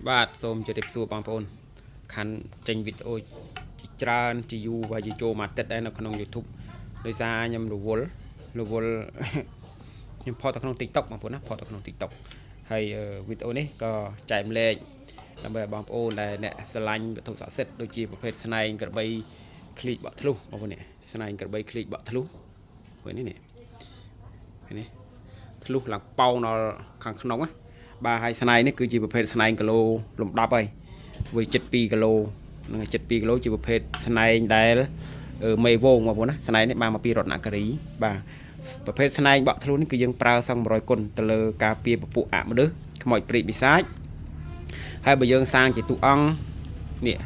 បាទសូមជម្រាបសួរបងប្អូនខាន់ចេញវីដេអូច្រើនជាយូរហើយចូលមកទឹកដែរនៅក្នុង YouTube ដោយសារខ្ញុំរវល់ខ្ញុំផុសទៅក្នុង TikTok បងប្អូនណាផុសទៅក្នុង TikTok ហើយវីដេអូនេះក៏ចែកម្លែកដើម្បីឲ្យបងប្អូនដែលអ្នកស្រឡាញ់វត្ថុស័ក្តិសិទ្ធិដូចជាប្រភេទស្នែងក្របីឃ្លីកបក់ធ្លុះបងប្អូននេះស្នែងក្របីឃ្លីកបក់ធ្លុះពេលនេះធ្លុះឡើងប៉ោងដល់ខាងក្នុងណាបាទហើយស្នែងនេះគឺជាប្រភេទស្នែងគីឡូលំដាប់ហើយវា72គីឡូនឹង72គីឡូជាប្រភេទស្នែងដែលមេវងបងប្អូនណាស្នែងនេះបានមកពីរតនគិរីបាទប្រភេទស្នែងបក់ធ្លុះនេះគឺយើងប្រើសឹង100គុណទៅលើការពារពពួកអមនុស្សខ្មោចព្រាយបិសាចហើយបើយើងសាងជាតួអង្គនេះ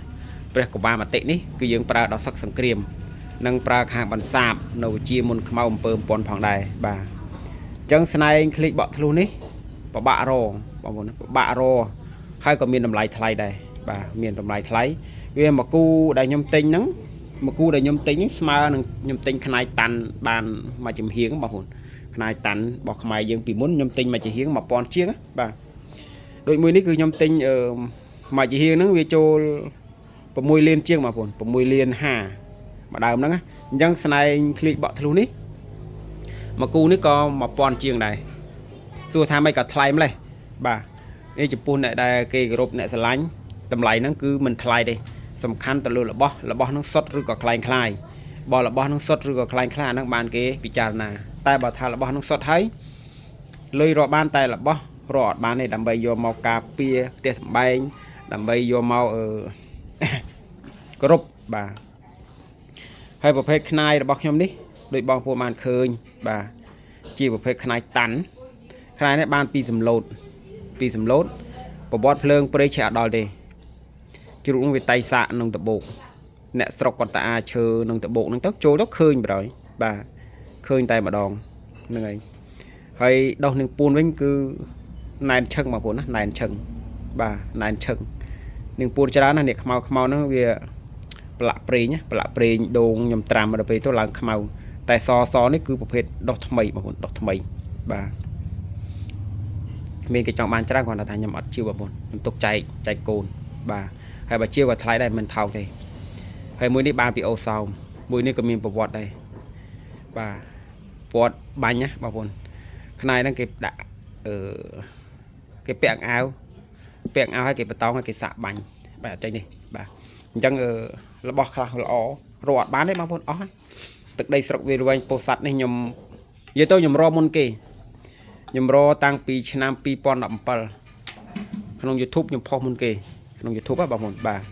ព្រះកបាមតិនេះគឺយើងប្រើដល់សឹកសង្គ្រាមនិងប្រើខាងបន្សាបនៅជាមុនខ្មៅអំពើអំពន់ផងដែរបាទអញ្ចឹងស្នែងឃ្លីកបក់ធ្លុះនេះពិបាករបងប្អូនពិបាករហើយក៏មានតម្លៃថ្លៃដែរបាទមានតម្លៃថ្លៃវាមកគូដែលខ្ញុំទិញហ្នឹងមកគូដែលខ្ញុំទិញហ្នឹងស្មើនឹងខ្ញុំទិញខ្នាយតាន់បានមួយចំហៀងបងប្អូនខ្នាយតាន់របស់ខ្មែរយើងពីមុនខ្ញុំទិញមួយចំហៀង1000ជាងបាទដូចមួយនេះគឺខ្ញុំទិញមួយចំហៀងហ្នឹងវាចូល6លានជាងបងប្អូន6លាន50មួយដើមហ្នឹងអញ្ចឹងស្នែងឃ្លីកបក់ធ្លុះនេះមកគូនេះក៏1000ជាងដែរសួរថាមិនក៏ថ្លៃម្លេះបាទនេះចំពោះអ្នកដែលគេគោរពអ្នកស្រឡាញ់តម្លៃហ្នឹងគឺមិនថ្លៃទេសំខាន់ទៅលើរបស់ហ្នឹងសុទ្ធឬក៏คล้ายคล้ายបើរបស់ហ្នឹងសុទ្ធឬក៏คล้ายคล้ายហ្នឹងបានគេពិចារណាតែបើថារបស់ហ្នឹងសុទ្ធហើយលុយរកបានតែរបស់រកអត់បានទេដើម្បីយកមកការពារផ្ទះសម្បែងដើម្បីយកមកគោរពបាទហើយប្រភេទខ្នាយរបស់ខ្ញុំនេះដោយបងប្អូនបានឃើញបាទជាប្រភេទខ្នាយតាន់ខ្នាយនេះបានពីសំឡូតប្រវត្តិភ្លើងព្រៃឆេះអត់ដល់ទេជ្រូកនឹងវាតៃសាកនឹងដបោកអ្នកស្រុកគាត់តាអាឈើនឹងដបោកនឹងទៅចូលទៅឃើញបរយបាទឃើញតែម្ដងហ្នឹងហើយដោះនឹងពួនវិញគឺណែនឈឹងបងប្អូនណាណែនឈឹងបាទណែនឈឹងនឹងពួនច្រើនណាស់នេះខ្មៅហ្នឹងវាប្រឡាក់ប្រេងដូងខ្ញុំត្រាំដល់ពេលទៅឡើងខ្មៅតែសនេះគឺប្រភេទដោះថ្មីបងប្អូនដោះថ្មីបាទមានគេចង់បានច្រើនគាត់ថាខ្ញុំអត់ជឿបងប្អូនខ្ញុំទុកចែកកូនបាទហើយបើជឿក៏ថ្លៃដែរមិនថោកទេហើយមួយនេះបានពីអូសោមមួយនេះក៏មានប្រវត្តិដែរបាទប្រវត្តិបាញ់ណាបងប្អូនខ្នាយហ្នឹងគេដាក់គេពាក់អាវឲ្យគេបតោងឲ្យគេសាក់បាញ់បាទអញ្ចឹងនេះបាទអញ្ចឹងរបស់ខ្លះល្អរកអត់បានទេបងប្អូនអស់ហើយទឹកដីស្រុកវារវែងពោធិ៍សាត់នេះខ្ញុំនិយាយទៅខ្ញុំរកមុនគេខ្ញុំរកតាំងពីឆ្នាំ2017ក្នុង YouTube ខ្ញុំផុសមុនគេក្នុង YouTube បងប្អូនបាទ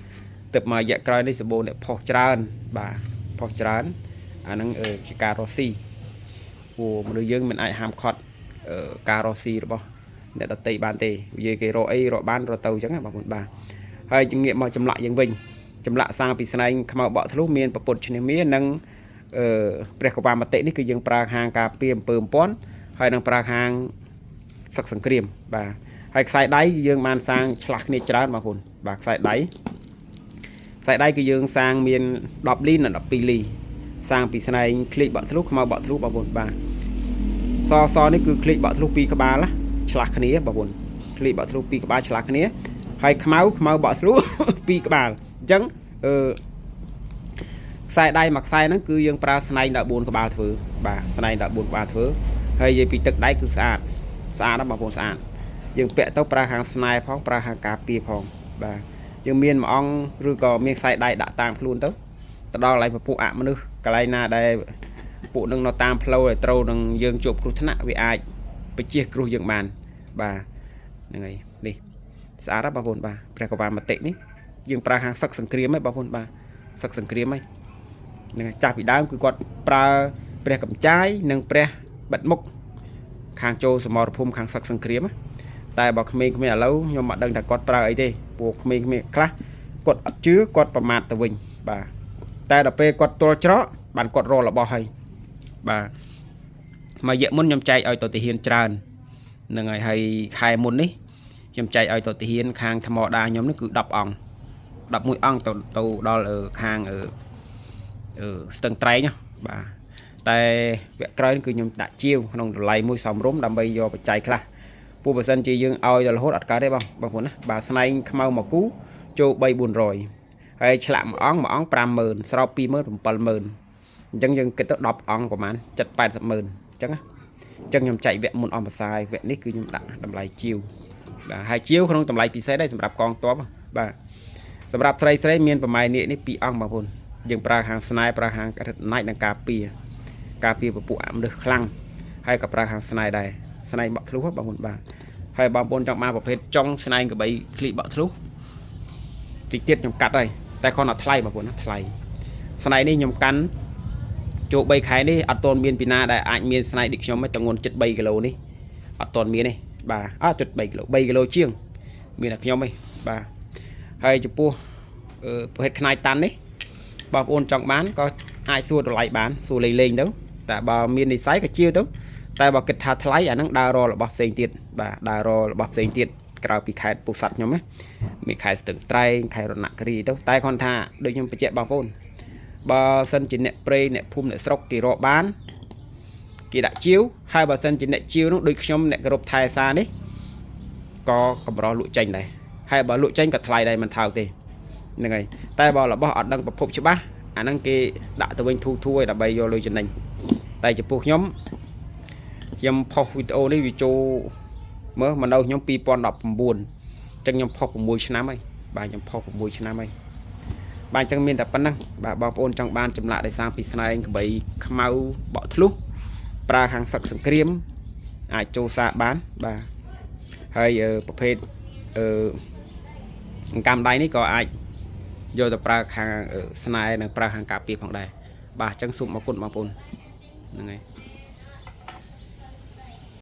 ទៅមករយៈក្រោយនេះសម្បូរអ្នកផុសច្រើនបាទផុសច្រើនអាហ្នឹងជាការរស់ស៊ីព្រោះមនុស្សយើងមិនអាចហាមឃាត់ការរស់ស៊ីរបស់អ្នកដតីបានទេនិយាយគេរកអីរកបានរកទៅអញ្ចឹងបងប្អូនបាទហើយជំងាកមកចម្លាក់យើងវិញចម្លាក់សាងពីស្នែងខ្មៅបក់ធ្លុះមានប្រពុតឈ្នះមាសនិងព្រះកបាមតិនេះគឺយើងប្រើហាងការពារអំពើអំពន់ហើយនឹងប្រើហាងសឹកសង្គ្រាមបាទហើយខ្សែដៃយើងបានសាងឆ្លាស់គ្នាច្រើនបងប្អូនបាទខ្សែដៃគឺយើងសាងមាន10លីនិង12លីសាងពីស្នែងឃ្លីកបក់ធ្លុះខ្មៅបក់ធ្លុះបងប្អូនបាទសនេះគឺឃ្លីកបក់ធ្លុះ2ក្បាលណាឆ្លាស់គ្នាបងប្អូនឃ្លីកបក់ធ្លុះ2ក្បាលឆ្លាស់គ្នាហើយខ្មៅបក់ធ្លុះ2ក្បាលអញ្ចឹងខ្សែដៃមួយខ្សែហ្នឹងគឺយើងប្រើស្នែងដល់4ក្បាលធ្វើបាទស្នែងដល់4ក្បាលធ្វើហើយនិយាយពីទឹកដៃគឺស្អាតណាបងប្អូនស្អាតយើងពាក់ទៅប្រើហាងស្នែផងប្រើហាងការពារផងបាទយើងមានមួយអង្គឬក៏មានខ្សែដៃដាក់តាមខ្លួនទៅដល់កន្លែងពពួកអមនុស្សកន្លែងណាដែលពួកនឹងនៅតាមផ្លូវឲ្យត្រូវនឹងយើងជួបគ្រោះថ្នាក់វាអាចបញ្ជៀសគ្រោះយើងបានបាទហ្នឹងហើយនេះស្អាតណាស់បងប្អូនបាទព្រះកបាមតិនេះយើងប្រើហាងសឹកសង្គ្រាមហ៎បងប្អូនបាទសឹកសង្គ្រាមហ៎ហ្នឹងចាស់ពីដើមគឺគាត់ប្រើព្រះកំចាយនិងព្រះបិទមុខខាងចូលសមរភូមិខាងសឹកសង្គ្រាមតែបើក្មេងៗឥឡូវខ្ញុំមិនដឹងថាគាត់ប្រើអីទេពួកក្មេងៗខ្លះគាត់អត់ជឿគាត់ប្រមាថទៅវិញបាទតែដល់ពេលគាត់ទល់ច្រកបានគាត់រករបស់ហើយបាទមួយរយៈមុនខ្ញុំចែកឲ្យទៅទាហានច្រើនហ្នឹងហើយខែមុននេះខ្ញុំចែកឲ្យទៅទាហានខាងថ្មដាខ្ញុំនេះគឺ10អង្គ11អង្គទៅដល់ខាងស្ទឹងត្រែងបាទតែវគ្គក្រោយគឺខ្ញុំដាក់ជាវក្នុងតម្លៃមួយសមរម្យដើម្បីយកបច្ច័យខ្លះ ពូបើសិនជាយើងឲ្យដល់រហូតអត់កើតទេបងប្អូនណាបាទស្នែងខ្មៅមួយគូចូល3-400ហើយឆ្លាក់មួយអង្គ50000ស្រោប20000 70000អញ្ចឹងយើងគិតទៅ10អង្គប្រហែល70-80ម៉ឺនអញ្ចឹងណាអញ្ចឹងខ្ញុំចែកវគ្គមុនអំភាសាយវគ្គនេះគឺខ្ញុំដាក់តម្លៃជាវបាទហើយជាវក្នុងតម្លៃពិសេសដែរសម្រាប់កងទ័ពបាទសម្រាប់ស្រីមានប្រមាណនេះ2អង្គបងប្អូនយើងប្រើខាងស្នែប្រើខាងរិទ្ធណាច់និងការពារពពួកអមនុស្សខ្លាំងហើយក៏ប្រើខាងស្នែដែរស្នែបក់ធ្លុះបងប្អូនបាទហើយបងប្អូនចង់បានប្រភេទចុងស្នែងកបីឃ្លីបក់ធ្លុះតិចទៀតខ្ញុំកាត់ហើយតែគាត់អត់ថ្លៃបងប្អូនណាថ្លៃស្នែនេះខ្ញុំកាន់ចូល3ខែនេះអត់ទាន់មានពីណាដែលអាចមានស្នែដូចខ្ញុំទេទម្ងន់73គីឡូនេះអត់ទាន់មានទេបាទអត់73គីឡូ3គីឡូជាងមានតែខ្ញុំទេបាទហើយចំពោះប្រភេទខ្នាយតាន់នេះបងប្អូនចង់បានក៏អាចសួរតម្លៃបានសួរលេងទៅតែបើមាននិស្ស័យក៏ជាវទៅតែបើគិតថាថ្លៃអាហ្នឹងដើរររបស់ផ្សេងទៀតបាទដើរររបស់ផ្សេងទៀតក្រៅពីខេត្តពោធិ៍សាត់ខ្ញុំណាមានខេត្តស្ទឹងត្រែងខេត្តរតនគិរីទៅតែគាត់ថាដូចខ្ញុំបញ្ជាក់បងប្អូនបើសិនជាអ្នកព្រៃអ្នកភូមិអ្នកស្រុកគេរកបានគេដាក់ជាវហើយបើសិនជាអ្នកជាវនោះដូចខ្ញុំអ្នកគ្រប់ថែសានេះក៏កម្រលក់ចេញដែរហើយបើលក់ចេញក៏ថ្លៃដែរមិនថោកទេហ្នឹងហើយតែបើរបស់អត់ដឹងប្រភពច្បាស់អាហ្នឹងគេដាក់ទៅវិញធូរឲ្យដើម្បីយកលុយចំណេញតែចំពោះខ្ញុំផុសវីដេអូនេះវាចូលមើលមកនៅខ្ញុំ2019អញ្ចឹងខ្ញុំផុស6ឆ្នាំហើយបាទខ្ញុំផុស6ឆ្នាំហើយបាទអញ្ចឹងមានតែប៉ុណ្ណឹងបាទបងប្អូនចង់បានចម្លាក់ដោយសារពីស្នែងក្បីខ្មៅបក់ធ្លុះប្រើខាងសឹកសង្គ្រាមអាចចូលសាបានបាទហើយប្រភេទកម្មដៃនេះក៏អាចយកទៅប្រើខាងស្នែនិងប្រើខាងការពារផងដែរបាទអញ្ចឹងសូមអរគុណបងប្អូនហ្នឹងហើយ